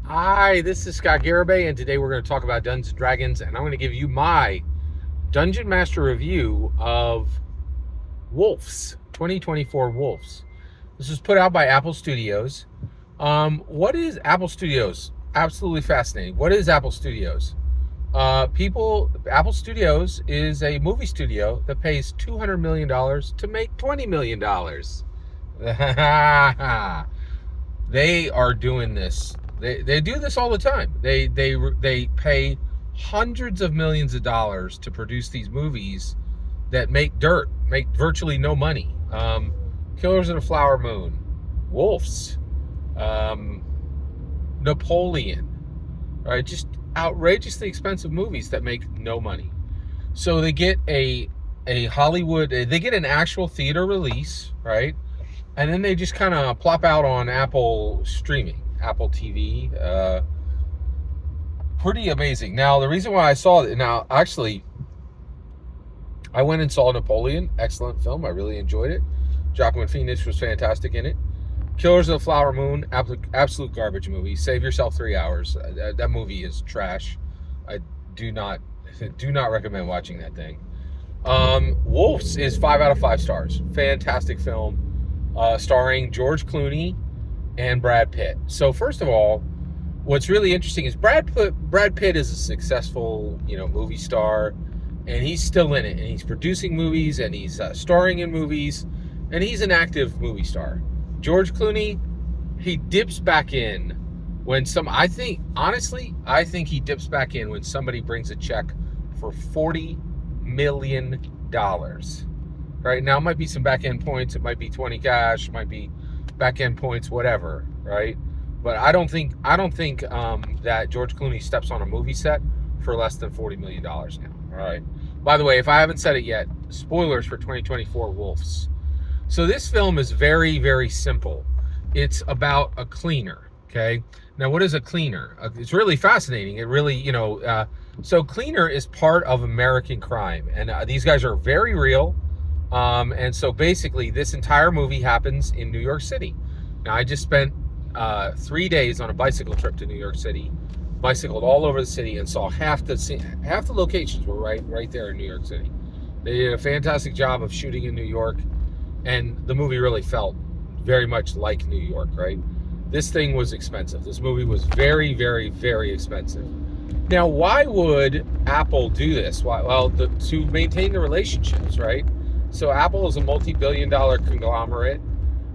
Hi, this is Scott Garibay, and today we're going to talk about Dungeons and Dragons, and I'm going to give you my Dungeon Master review of Wolves, 2024 Wolves. This was put out by Apple Studios. What is Apple Studios? Absolutely fascinating. What is Apple Studios? Apple Studios is a movie studio that pays $200 million to make $20 million. They are doing this. They do this all the time. They pay hundreds of millions of dollars to produce these movies that make virtually no money. Killers of the Flower Moon, Wolves, um, Napoleon, right? Just outrageously expensive movies that make no money. So they get a Hollywood, they get an actual theater release, right? And then they just kind of plop out on Apple streaming, Apple TV. Pretty amazing. Now, the reason why I saw it, now, actually, I went and saw Napoleon. Excellent film. I really enjoyed it. Joaquin Phoenix was fantastic in it. Killers of the Flower Moon, absolute garbage movie. Save yourself 3 hours. That movie is trash. I do not recommend watching that thing. Wolves is 5 out of 5 stars. Fantastic film. Starring George Clooney and Brad Pitt. So first of all, what's really interesting is Brad Pitt is a successful, movie star, and he's still in it, and he's producing movies, and he's starring in movies, and he's an active movie star. George Clooney, he dips back in when I think he dips back in when somebody brings a check for $40 million. Right now, it might be some back end points. It might be 20 cash. It might be back end points, whatever. Right, but I don't think that George Clooney steps on a movie set for less than $40 million now. All right. By the way, if I haven't said it yet, spoilers for 2024 Wolves. So this film is very, very simple. It's about a cleaner. Okay. Now, what is a cleaner? It's really fascinating. It really, so cleaner is part of American crime, and these guys are very real. And so basically this entire movie happens in New York City. Now, I just spent 3 days on a bicycle trip to New York City, bicycled all over the city, and saw half the locations were right there in New York City. They did a fantastic job of shooting in New York, and the movie really felt very much like New York, right? This thing was expensive. This movie was very, very, very expensive. Now, why would Apple do this? Why? Well, to maintain the relationships, right? So Apple is a multi-billion-dollar conglomerate,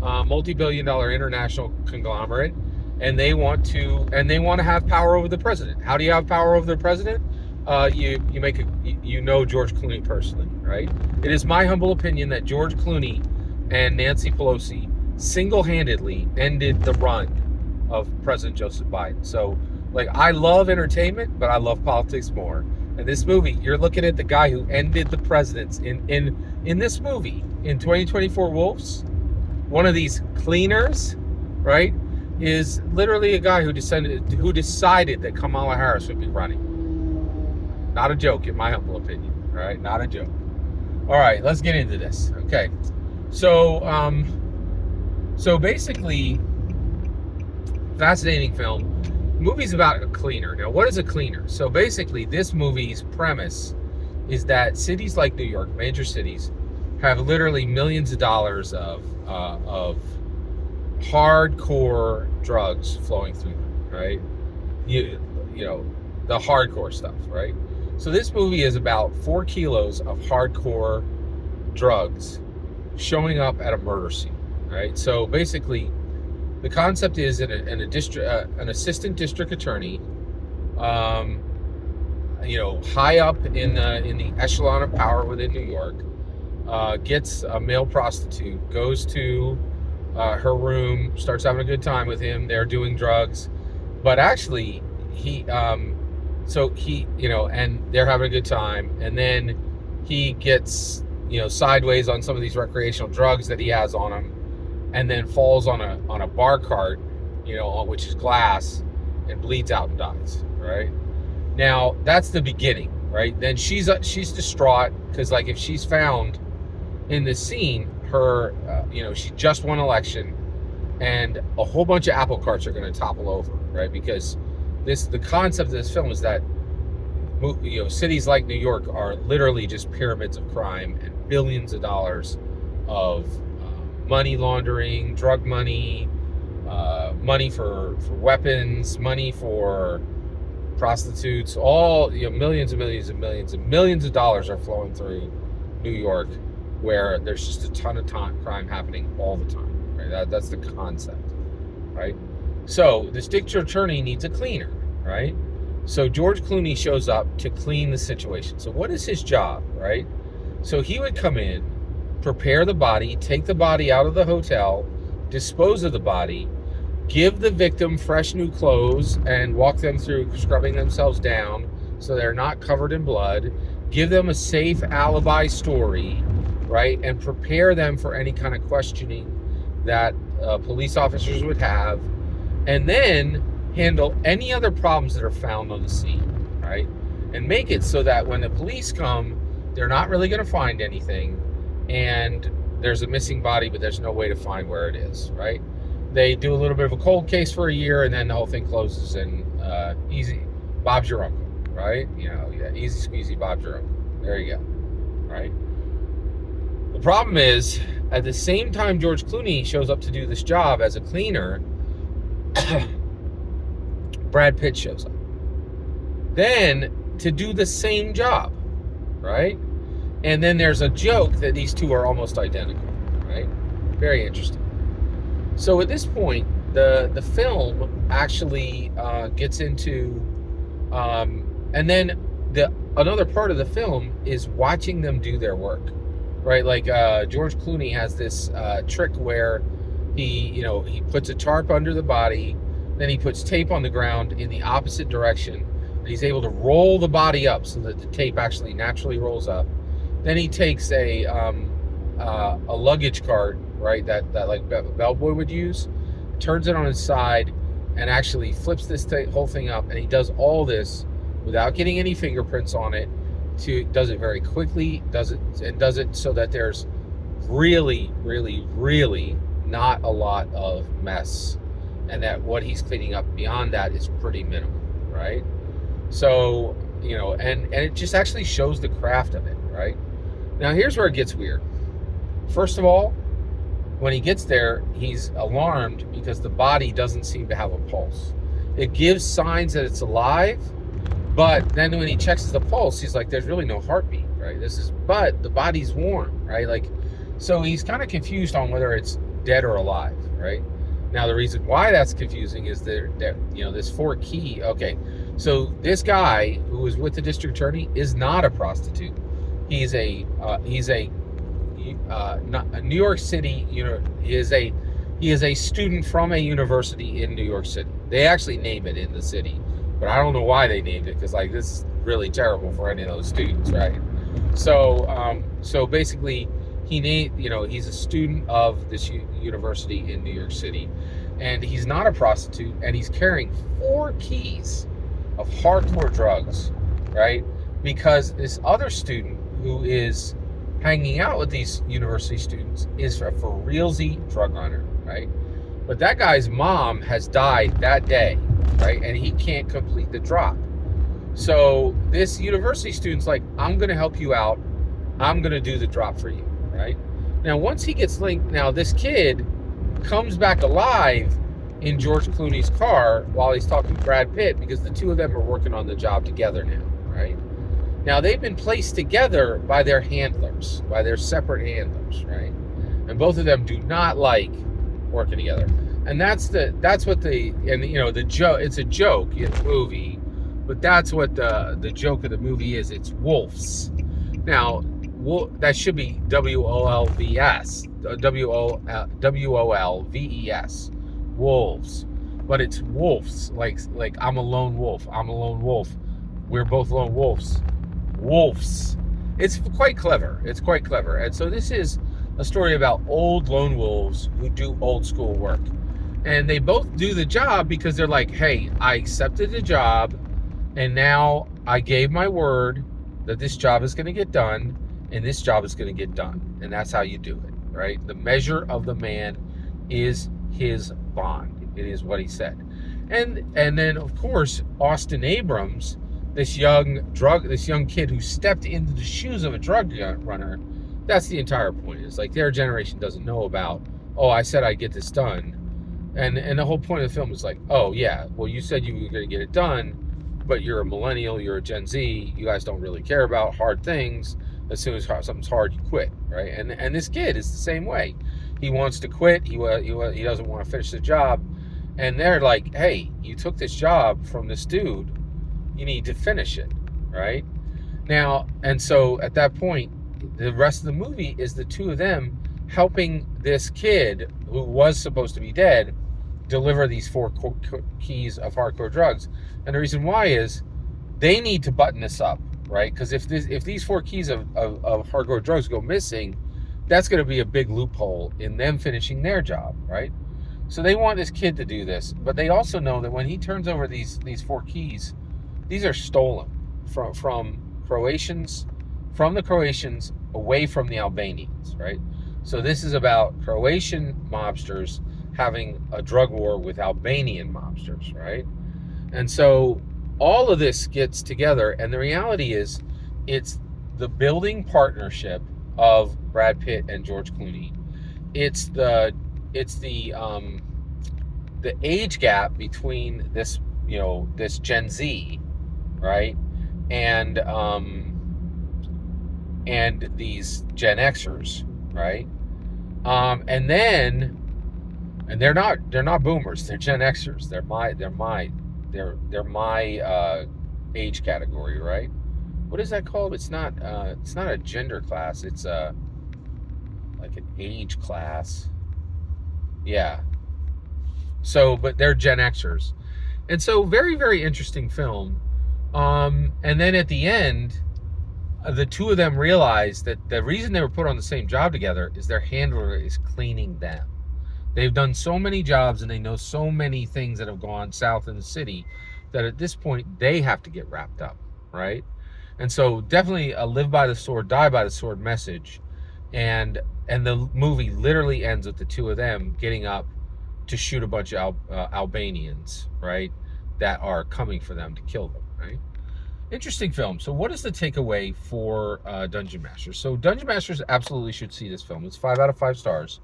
multi-billion-dollar international conglomerate, and they want to have power over the president. How do you have power over the president? You know George Clooney personally, right? It is my humble opinion that George Clooney and Nancy Pelosi single-handedly ended the run of President Joseph Biden. So, I love entertainment, but I love politics more. In this movie, you're looking at the guy who ended the presidents in this movie, in 2024 Wolves. One of these cleaners, right, is literally a guy who decided that Kamala Harris would be running. Not a joke, in my humble opinion. All right, not a joke. All right, let's get into this. Okay, so basically, fascinating film. Movie's about a cleaner. Now, what is a cleaner? So basically, this movie's premise is that cities like New York, major cities, have literally millions of dollars of hardcore drugs flowing through them, right? You know, the hardcore stuff, right? So this movie is about 4 kilos of hardcore drugs showing up at a murder scene, right? So basically, the concept is an assistant district attorney, high up in the echelon of power within New York, gets a male prostitute, goes to her room, starts having a good time with him. They're doing drugs, but actually and they're having a good time, and then he gets sideways on some of these recreational drugs that he has on him, and then falls on a bar cart, which is glass, and bleeds out and dies. Right now, that's the beginning. Right then, she's distraught because if she's found in this scene, her she just won election, and a whole bunch of apple carts are going to topple over, right? Because the concept of this film is that cities like New York are literally just pyramids of crime and billions of dollars of money laundering, drug money, money for weapons, money for prostitutes, all millions and millions and millions and millions of dollars are flowing through New York, where there's just a ton of crime happening all the time, right? That's the concept, right? So this district attorney needs a cleaner, right? So George Clooney shows up to clean the situation. So what is his job, right? So he would come in, prepare the body, take the body out of the hotel, dispose of the body, give the victim fresh new clothes and walk them through scrubbing themselves down so they're not covered in blood, give them a safe alibi story, right? And prepare them for any kind of questioning that police officers would have, and then handle any other problems that are found on the scene, right? And make it so that when the police come, they're not really going to find anything, and there's a missing body, but there's no way to find where it is, right? They do a little bit of a cold case for a year, and then the whole thing closes, and easy, Bob's your uncle, right? Easy squeezy, Bob's your uncle. There you go, right? The problem is, at the same time George Clooney shows up to do this job as a cleaner, Brad Pitt shows up. Then to do the same job, right? And then there's a joke that these two are almost identical, right? Very interesting. So at this point, the film actually gets into, and then another part of the film is watching them do their work, right? Like George Clooney has this trick where he puts a tarp under the body, then he puts tape on the ground in the opposite direction, and he's able to roll the body up so that the tape actually naturally rolls up. Then he takes a luggage cart, right, that like bellboy would use, turns it on its side, and actually flips this whole thing up, and he does all this without getting any fingerprints on it. Does it very quickly, does it so that there's really, really, really not a lot of mess, and that what he's cleaning up beyond that is pretty minimal, right? So, and it just actually shows the craft of it, right? Now here's where it gets weird. First of all, when he gets there, he's alarmed because the body doesn't seem to have a pulse. It gives signs that it's alive, but then when he checks the pulse, he's like, there's really no heartbeat, right? But the body's warm, right? Like, so he's kind of confused on whether it's dead or alive, right? Now, the reason why that's confusing is this 4 key. Okay, so this guy who was with the district attorney is not a prostitute. He's a New York City. He is a student from a university in New York City. They actually name it in the city, but I don't know why they named it, because like this is really terrible for any of those students, right? So basically, he's a student of this university in New York City, and he's not a prostitute, and he's carrying 4 keys of hardcore drugs, right? Because this other student who is hanging out with these university students is a for realsy drug runner, right? But that guy's mom has died that day, right? And he can't complete the drop. So this university student's like, I'm going to help you out. I'm going to do the drop for you, right? Now, once he gets linked, now this kid comes back alive in George Clooney's car while he's talking to Brad Pitt, because the two of them are working on the job together now, right? Now, they've been placed together by their handlers, by their separate handlers, right? And both of them do not like working together. And that's the joke, it's a joke in the movie, but that's what the joke of the movie is. It's wolves. Now, that should be WOLVS, WOLVES, wolves. But it's wolves, like I'm a lone wolf. I'm a lone wolf. We're both lone wolves. Wolves. It's quite clever. And so this is a story about old lone wolves who do old school work. And they both do the job because they're like, hey, I accepted the job, and now I gave my word that this job is going to get done, and this job is going to get done. And that's how you do it, right? The measure of the man is his bond. It is what he said. And then of course Austin Abrams, this young kid who stepped into the shoes of a drug runner. That's the entire point. It's like their generation doesn't know about, oh, I said I'd get this done. And the whole point of the film is like, oh yeah, well, you said you were going to get it done, but you're a millennial, you're a Gen Z, you guys don't really care about hard things. As soon as something's hard, you quit, right? And this kid is the same way. He wants to quit. He doesn't want to finish the job, and they're like, hey, you took this job from this dude, you need to finish it, right? Now, and so at that point, the rest of the movie is the two of them helping this kid who was supposed to be dead deliver these 4 keys of hardcore drugs. And the reason why is they need to button this up, right? Because if these 4 keys of hardcore drugs go missing, that's going to be a big loophole in them finishing their job, right? So they want this kid to do this, but they also know that when he turns over these 4 keys, these are stolen from the Croatians away from the Albanians, right? So this is about Croatian mobsters having a drug war with Albanian mobsters, right? And so all of this gets together, and the reality is it's the building partnership of Brad Pitt and George Clooney. It's the age gap between this Gen Z, right, and these Gen Xers, right, and they're not boomers, they're Gen Xers. They're my age category, right? What is that called? It's not a gender class. It's like an age class. Yeah. So, but they're Gen Xers, and so very, very interesting film. And then at the end, the two of them realize that the reason they were put on the same job together is their handler is cleaning them. They've done so many jobs and they know so many things that have gone south in the city that at this point they have to get wrapped up, right? And so definitely a live by the sword, die by the sword message. And the movie literally ends with the two of them getting up to shoot a bunch of Albanians, right, that are coming for them to kill them, right? Interesting film. So what is the takeaway for Dungeon Masters? So Dungeon Masters absolutely should see this film. It's 5 out of 5 stars.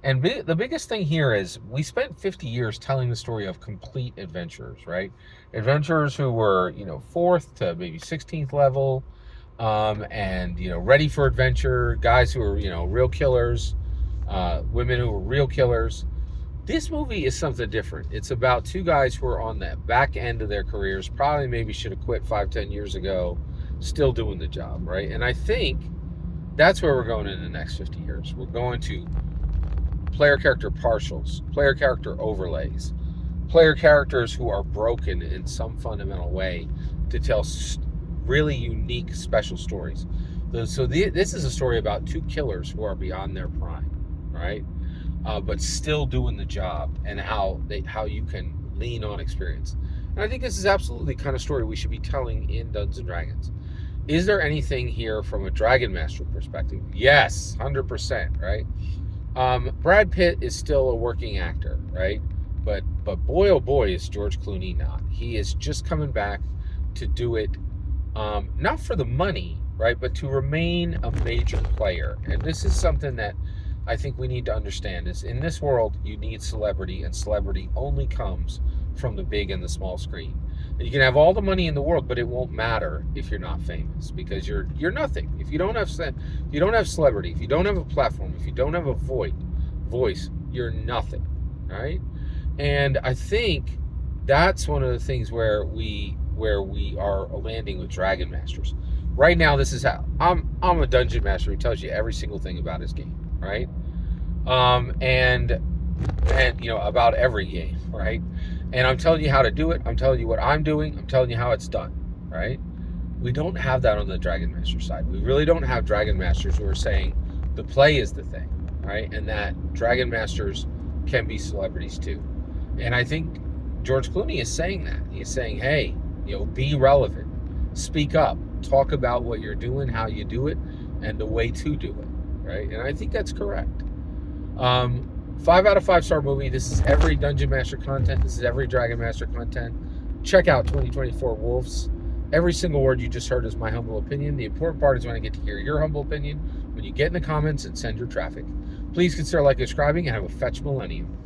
And the biggest thing here is we spent 50 years telling the story of complete adventurers, right? Adventurers who were, 4th to maybe 16th level, and, ready for adventure, guys who were, real killers, women who were real killers. This movie is something different. It's about 2 guys who are on the back end of their careers, probably maybe should have quit 5-10 years ago, still doing the job, right? And I think that's where we're going in the next 50 years. We're going to player character partials, player character overlays, player characters who are broken in some fundamental way to tell really unique, special stories. So this is a story about 2 killers who are beyond their prime, right? But still doing the job, and how you can lean on experience. And I think this is absolutely the kind of story we should be telling in Dungeons & Dragons. Is there anything here from a Dragon Master perspective? Yes, 100%, right? Brad Pitt is still a working actor, right? But boy, oh boy, is George Clooney not. He is just coming back to do it, not for the money, right? But to remain a major player. And this is something that I think we need to understand is in this world, you need celebrity, and celebrity only comes from the big and the small screen. And you can have all the money in the world, but it won't matter if you're not famous, because you're nothing. If you don't have celebrity, if you don't have a platform, if you don't have a voice, you're nothing, right? And I think that's one of the things where we are landing with Dragon Masters. Right now, this is how I'm a dungeon master who tells you every single thing about his game, right? And about every game, right? And I'm telling you how to do it. I'm telling you what I'm doing. I'm telling you how it's done, right? We don't have that on the Dragon Master side. We really don't have Dragon Masters who are saying the play is the thing, right? And that Dragon Masters can be celebrities too. And I think George Clooney is saying that. He's saying, hey, be relevant, speak up, talk about what you're doing, how you do it, and the way to do it, right? And I think that's correct. 5 out of 5 star movie. This is every Dungeon Master content. This is every Dragon Master content. Check out 2024 Wolves. Every single word you just heard is my humble opinion. The important part is when I get to hear your humble opinion, when you get in the comments and send your traffic. Please consider liking and subscribing, and have a fetch millennium.